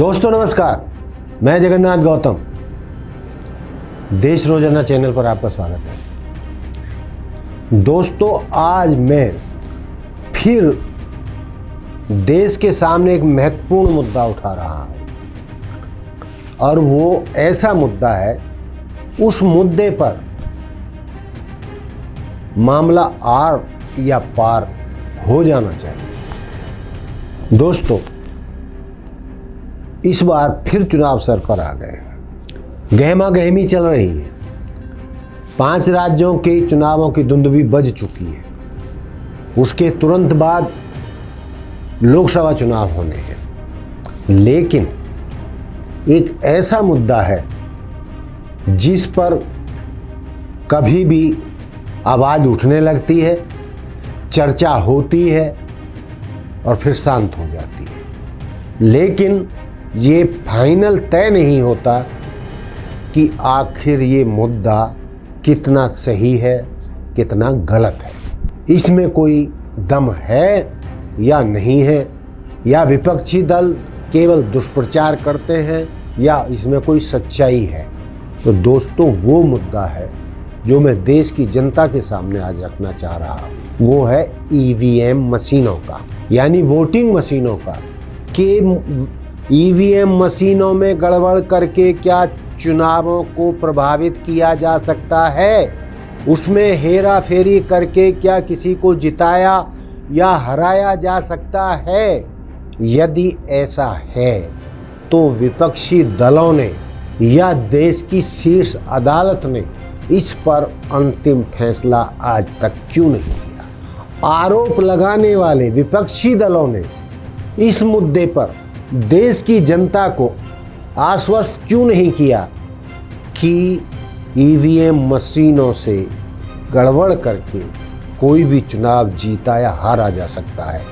दोस्तों नमस्कार, मैं जगन्नाथ गौतम। देश रोजाना चैनल पर आपका स्वागत है। दोस्तों आज मैं फिर देश के सामने एक महत्वपूर्ण मुद्दा उठा रहा हूं और वो ऐसा मुद्दा है, उस मुद्दे पर मामला आर या पार हो जाना चाहिए। दोस्तों इस बार फिर चुनाव सर पर आ गए। गहमा गहमी चल रही है। 5 राज्यों के चुनावों की दुंदुभी बज चुकी है। उसके तुरंत बाद लोकसभा चुनाव होने हैं। लेकिन एक ऐसा मुद्दा है जिस पर कभी भी आवाज़ उठने लगती है, चर्चा होती है और फिर शांत हो जाती है, लेकिन ये फाइनल तय नहीं होता कि आखिर ये मुद्दा कितना सही है, कितना गलत है, इसमें कोई दम है या नहीं है, या विपक्षी दल केवल दुष्प्रचार करते हैं या इसमें कोई सच्चाई है। तो दोस्तों वो मुद्दा है जो मैं देश की जनता के सामने आज रखना चाह रहा हूँ। वो है ईवीएम मशीनों का, यानी वोटिंग मशीनों का, कि ईवीएम मशीनों में गड़बड़ करके क्या चुनावों को प्रभावित किया जा सकता है? उसमें हेरा फेरी करके क्या किसी को जिताया या हराया जा सकता है? यदि ऐसा है तो विपक्षी दलों ने या देश की शीर्ष अदालत ने इस पर अंतिम फैसला आज तक क्यों नहीं किया? आरोप लगाने वाले विपक्षी दलों ने इस मुद्दे पर देश की जनता को आश्वस्त क्यों नहीं किया कि ईवीएम मशीनों से गड़बड़ करके कोई भी चुनाव जीता या हारा जा सकता है,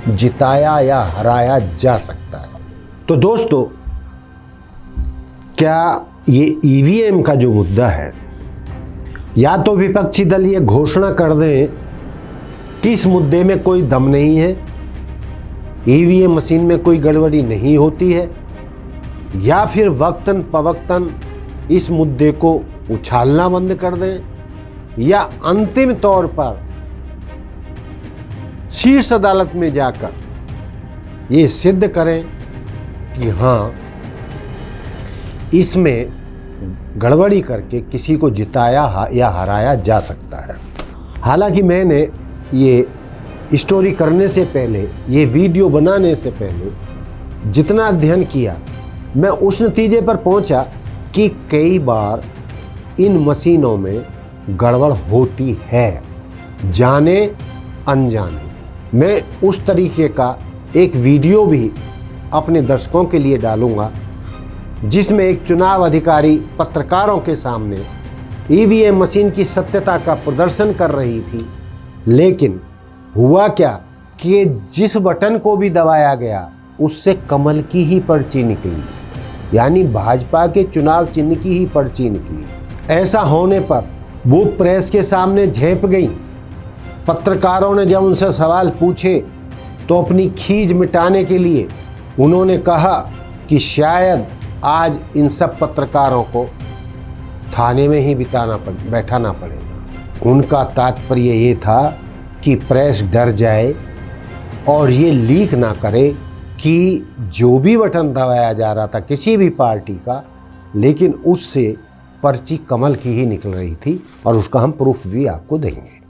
जिताया या हराया जा सकता है? तो दोस्तों क्या ये ईवीएम का जो मुद्दा है, या तो विपक्षी दल ये घोषणा कर दें कि इस मुद्दे में कोई दम नहीं है, ईवीएम मशीन में कोई गड़बड़ी नहीं होती है, या फिर वक्तन पवक्तन इस मुद्दे को उछालना बंद कर दें, या अंतिम तौर पर शीर्ष अदालत में जाकर ये सिद्ध करें कि हाँ इसमें गड़बड़ी करके किसी को जिताया या हराया जा सकता है। हालांकि मैंने ये स्टोरी करने से पहले, ये वीडियो बनाने से पहले जितना अध्ययन किया, मैं उस नतीजे पर पहुंचा कि कई बार इन मशीनों में गड़बड़ होती है, जाने अनजाने। मैं उस तरीके का एक वीडियो भी अपने दर्शकों के लिए डालूंगा जिसमें एक चुनाव अधिकारी पत्रकारों के सामने ईवीएम मशीन की सत्यता का प्रदर्शन कर रही थी, लेकिन हुआ क्या कि जिस बटन को भी दबाया गया उससे कमल की ही पर्ची निकली, यानी भाजपा के चुनाव चिन्ह की ही पर्ची निकली। ऐसा होने पर वो प्रेस के सामने झेप गई। पत्रकारों ने जब उनसे सवाल पूछे तो अपनी खीज मिटाने के लिए उन्होंने कहा कि शायद आज इन सब पत्रकारों को थाने में ही बैठाना पड़ेगा। उनका तात्पर्य ये था कि प्रेस डर जाए और ये लीक ना करे कि जो भी बटन दबाया जा रहा था किसी भी पार्टी का, लेकिन उससे पर्ची कमल की ही निकल रही थी, और उसका हम प्रूफ भी आपको देंगे।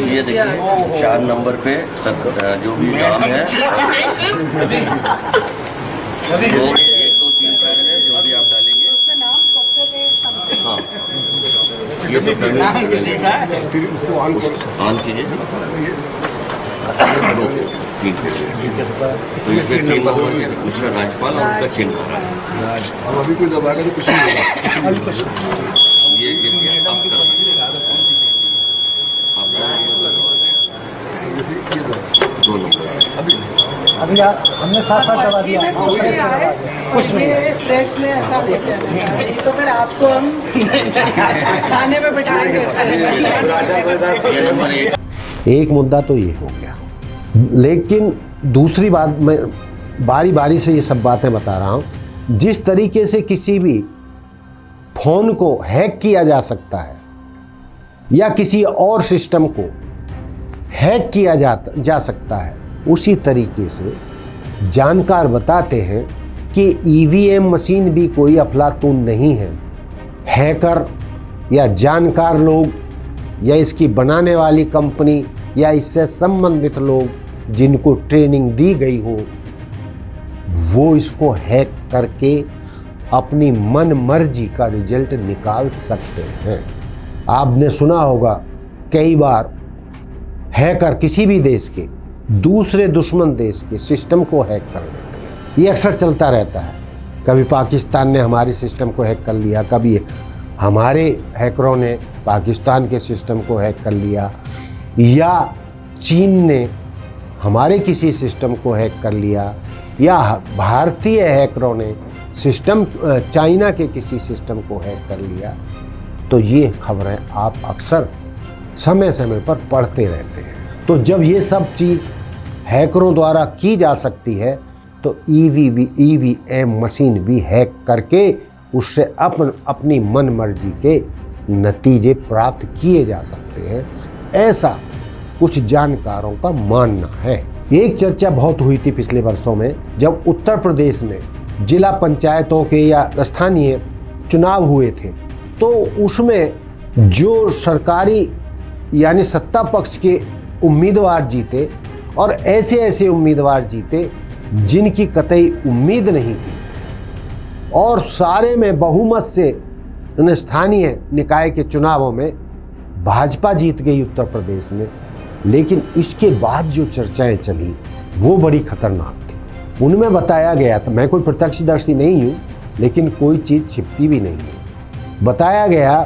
ये देखिए 4 नंबर पे सब जो भी नाम है, 1 2 3 4 है, जो भी आप डालेंगे उसका नाम सबसे। हाँ ये सब फिर उसको ऑन कीजिए। ठीक है, तो इसमें 3 नंबर के दूसरा राज्यपाल और उनका चिन्ह हो रहा है। अब अभी कोई दबाएगा तो कुछ नहीं होगा। ये गिर गया। आप कर सकते हैं, आप 2 नंबर लगवा दें। जैसे ये दबा 2 नंबर अभी हमने साथ दबा दिया, कुछ नहीं है। प्रेस में ऐसा देखा तो फिर आपको हम खाने में बिठाएंगे। ये नंबर 1। एक मुद्दा तो ये हो गया। लेकिन दूसरी बात, मैं बारी बारी से ये सब बातें बता रहा हूँ, जिस तरीके से किसी भी फोन को हैक किया जा सकता है या किसी और सिस्टम को हैक किया जा सकता है, उसी तरीके से जानकार बताते हैं कि ईवीएम मशीन भी कोई अफलातून नहीं है। हैकर या जानकार लोग या इसकी बनाने वाली कंपनी या इससे संबंधित लोग जिनको ट्रेनिंग दी गई हो, वो इसको हैक करके अपनी मन मर्जी का रिजल्ट निकाल सकते हैं। आपने सुना होगा कई बार हैकर किसी भी देश के दूसरे दुश्मन देश के सिस्टम को हैक कर लेते हैं। ये अक्सर चलता रहता है। कभी पाकिस्तान ने हमारे सिस्टम को हैक कर लिया, कभी हमारे हैकरों ने पाकिस्तान के सिस्टम को हैक कर लिया, या चीन ने हमारे किसी सिस्टम को हैक कर लिया, या भारतीय हैकरों ने चाइना के किसी सिस्टम को हैक कर लिया। तो ये खबरें आप अक्सर समय समय पर पढ़ते रहते हैं। तो जब ये सब चीज़ हैकरों द्वारा की जा सकती है तो ईवीएम मशीन भी हैक करके उससे अपनी मन मर्जी के नतीजे प्राप्त किए जा सकते हैं, ऐसा कुछ जानकारों का मानना है। एक चर्चा बहुत हुई थी पिछले वर्षों में, जब उत्तर प्रदेश में जिला पंचायतों के या स्थानीय चुनाव हुए थे, तो उसमें जो सरकारी यानी सत्ता पक्ष के उम्मीदवार जीते और ऐसे ऐसे उम्मीदवार जीते जिनकी कतई उम्मीद नहीं थी, और सारे में बहुमत से उन स्थानीय निकाय के चुनावों में भाजपा जीत गई उत्तर प्रदेश में। लेकिन इसके बाद जो चर्चाएं चली वो बड़ी खतरनाक थी। उनमें बताया गया था, मैं कोई प्रत्यक्षदर्शी नहीं हूँ लेकिन कोई चीज़ छिपती भी नहीं है, बताया गया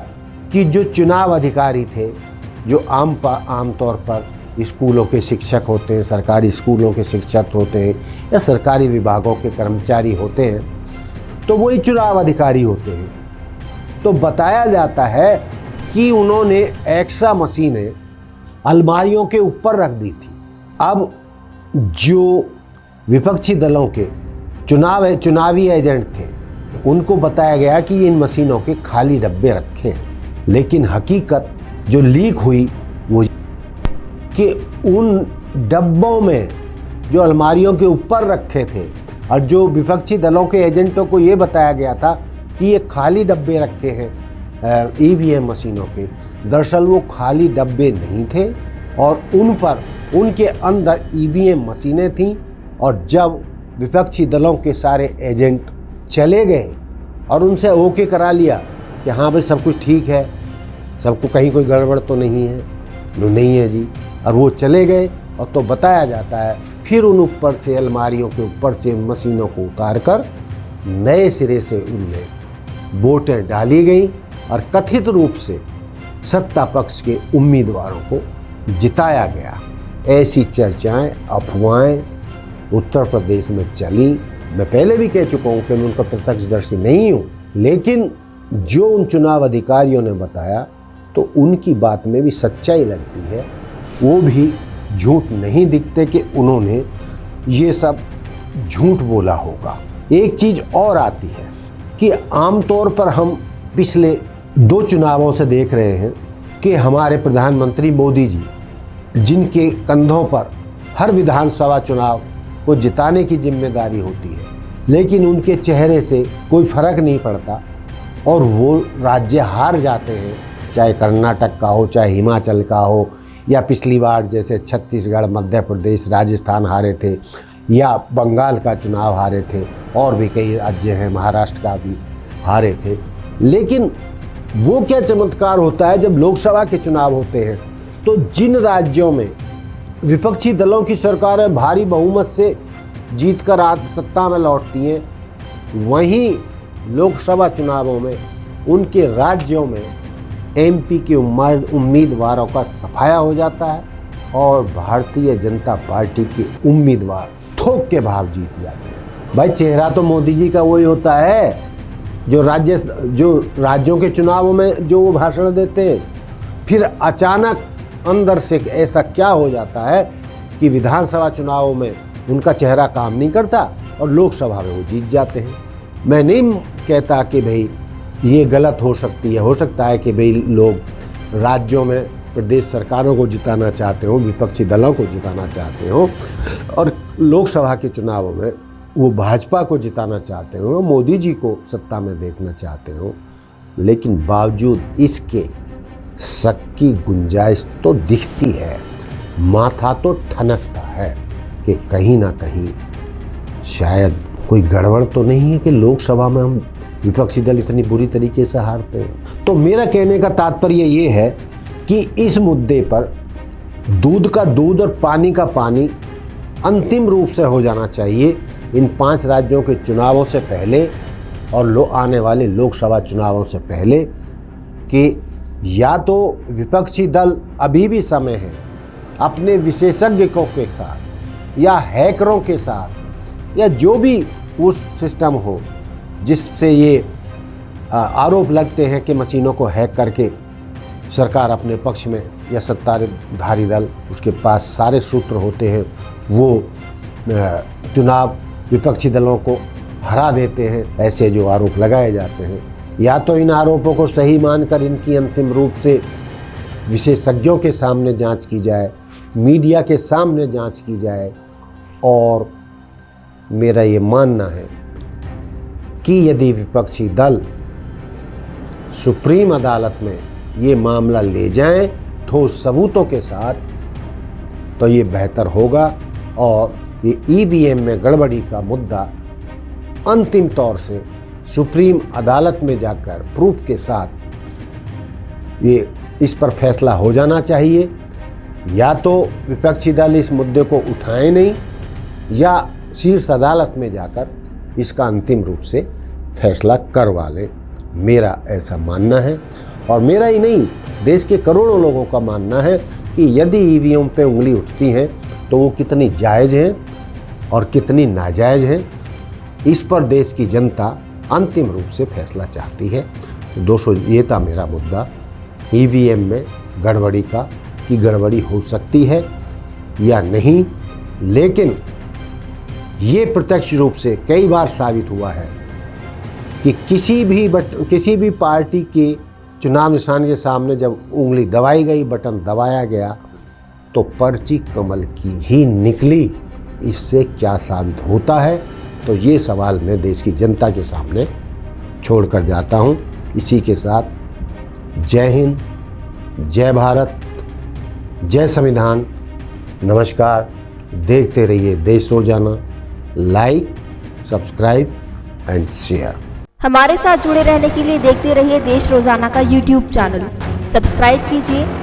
कि जो चुनाव अधिकारी थे, जो आम तौर पर स्कूलों के शिक्षक होते हैं, सरकारी स्कूलों के शिक्षक होते हैं या सरकारी विभागों के कर्मचारी होते हैं, तो वही चुनाव अधिकारी होते हैं। तो बताया जाता है कि उन्होंने एक्स्ट्रा मशीनें अलमारियों के ऊपर रख दी थी। अब जो विपक्षी दलों के चुनावी एजेंट थे उनको बताया गया कि इन मशीनों के खाली डब्बे रखे हैं, लेकिन हकीकत जो लीक हुई वो कि उन डब्बों में जो अलमारियों के ऊपर रखे थे और जो विपक्षी दलों के एजेंटों को ये बताया गया था कि ये खाली डब्बे रखे हैं ईवीएम मशीनों के, दरअसल वो खाली डब्बे नहीं थे और उन पर उनके अंदर ईवीएम मशीनें थीं। और जब विपक्षी दलों के सारे एजेंट चले गए और उनसे ओके करा लिया कि हाँ भाई सब कुछ ठीक है, सबको कहीं कोई गड़बड़ तो नहीं है, नहीं है जी, और वो चले गए, और तो बताया जाता है फिर उन ऊपर से अलमारियों के ऊपर से मशीनों को उतार कर नए सिरे से उनमें वोटें डाली गई और कथित रूप से सत्ता पक्ष के उम्मीदवारों को जिताया गया। ऐसी चर्चाएं, अफवाहें उत्तर प्रदेश में चली। मैं पहले भी कह चुका हूँ कि मैं उनका प्रत्यक्षदर्शी नहीं हूँ, लेकिन जो उन चुनाव अधिकारियों ने बताया तो उनकी बात में भी सच्चाई लगती है। वो भी झूठ नहीं दिखते कि उन्होंने ये सब झूठ बोला होगा। एक चीज़ और आती है कि आमतौर पर हम पिछले 2 चुनावों से देख रहे हैं कि हमारे प्रधानमंत्री मोदी जी, जिनके कंधों पर हर विधानसभा चुनाव को जिताने की जिम्मेदारी होती है, लेकिन उनके चेहरे से कोई फर्क नहीं पड़ता और वो राज्य हार जाते हैं, चाहे कर्नाटक का हो, चाहे हिमाचल का हो, या पिछली बार जैसे छत्तीसगढ़, मध्य प्रदेश, राजस्थान हारे थे, या बंगाल का चुनाव हारे थे, और भी कई राज्य हैं, महाराष्ट्र का भी हारे थे। लेकिन वो क्या चमत्कार होता है जब लोकसभा के चुनाव होते हैं तो जिन राज्यों में विपक्षी दलों की सरकारें भारी बहुमत से जीतकर सत्ता में लौटती हैं, वहीं लोकसभा चुनावों में उनके राज्यों में एमपी के उम्मीदवारों का सफाया हो जाता है और भारतीय जनता पार्टी के उम्मीदवार थोक के भाव जीत जाते हैं। भाई चेहरा तो मोदी जी का वही होता है जो राज्यों के चुनावों में जो वो भाषण देते हैं, फिर अचानक अंदर से ऐसा क्या हो जाता है कि विधानसभा चुनावों में उनका चेहरा काम नहीं करता और लोकसभा में वो जीत जाते हैं। मैं नहीं कहता कि भाई ये गलत हो सकती है, हो सकता है कि भाई लोग राज्यों में प्रदेश सरकारों को जिताना चाहते हो, विपक्षी दलों को जिताना चाहते हो और लोकसभा के चुनावों में वो भाजपा को जिताना चाहते हो, मोदी जी को सत्ता में देखना चाहते हो, लेकिन बावजूद इसके शक की गुंजाइश तो दिखती है, माथा तो ठनकता है कि कहीं ना कहीं शायद कोई गड़बड़ तो नहीं है कि लोकसभा में हम विपक्षी दल इतनी बुरी तरीके से हारते हैं। तो मेरा कहने का तात्पर्य ये है कि इस मुद्दे पर दूध का दूध और पानी का पानी अंतिम रूप से हो जाना चाहिए इन 5 राज्यों के चुनावों से पहले और आने वाले लोकसभा चुनावों से पहले, कि या तो विपक्षी दल अभी भी समय है अपने विशेषज्ञों के साथ या हैकरों के साथ या जो भी उस सिस्टम हो जिससे ये आरोप लगते हैं कि मशीनों को हैक करके सरकार अपने पक्ष में या सत्ताधारी दल उसके पास सारे सूत्र होते हैं, वो चुनाव विपक्षी दलों को हरा देते हैं, ऐसे जो आरोप लगाए जाते हैं, या तो इन आरोपों को सही मानकर इनकी अंतिम रूप से विशेषज्ञों के सामने जांच की जाए, मीडिया के सामने जांच की जाए। और मेरा ये मानना है कि यदि विपक्षी दल सुप्रीम अदालत में ये मामला ले जाएं ठोस सबूतों के साथ, तो ये बेहतर होगा और ये ईवीएम में गड़बड़ी का मुद्दा अंतिम तौर से सुप्रीम अदालत में जाकर प्रूफ के साथ ये इस पर फैसला हो जाना चाहिए। या तो विपक्षी दल इस मुद्दे को उठाए नहीं या शीर्ष अदालत में जाकर इसका अंतिम रूप से फैसला करवा लें, मेरा ऐसा मानना है। और मेरा ही नहीं, देश के करोड़ों लोगों का मानना है कि यदि ईवीएम पे उंगली उठती है तो वो कितनी जायज़ हैं और कितनी नाजायज़ हैं, इस पर देश की जनता अंतिम रूप से फैसला चाहती है। तो दोस्तों, ये था मेरा मुद्दा ईवीएम में गड़बड़ी का, कि गड़बड़ी हो सकती है या नहीं। लेकिन ये प्रत्यक्ष रूप से कई बार साबित हुआ है कि किसी भी पार्टी के चुनाव निशान के सामने जब उंगली दबाई गई, बटन दबाया गया, तो पर्ची कमल की ही निकली। इससे क्या साबित होता है, तो ये सवाल मैं देश की जनता के सामने छोड़ कर जाता हूँ। इसी के साथ जय हिंद, जय भारत, जय संविधान, नमस्कार। देखते रहिए देश रोजाना। Like, subscribe and share. हमारे साथ जुड़े रहने के लिए देखते रहिए देश रोजाना का YouTube चैनल। सब्सक्राइब कीजिए,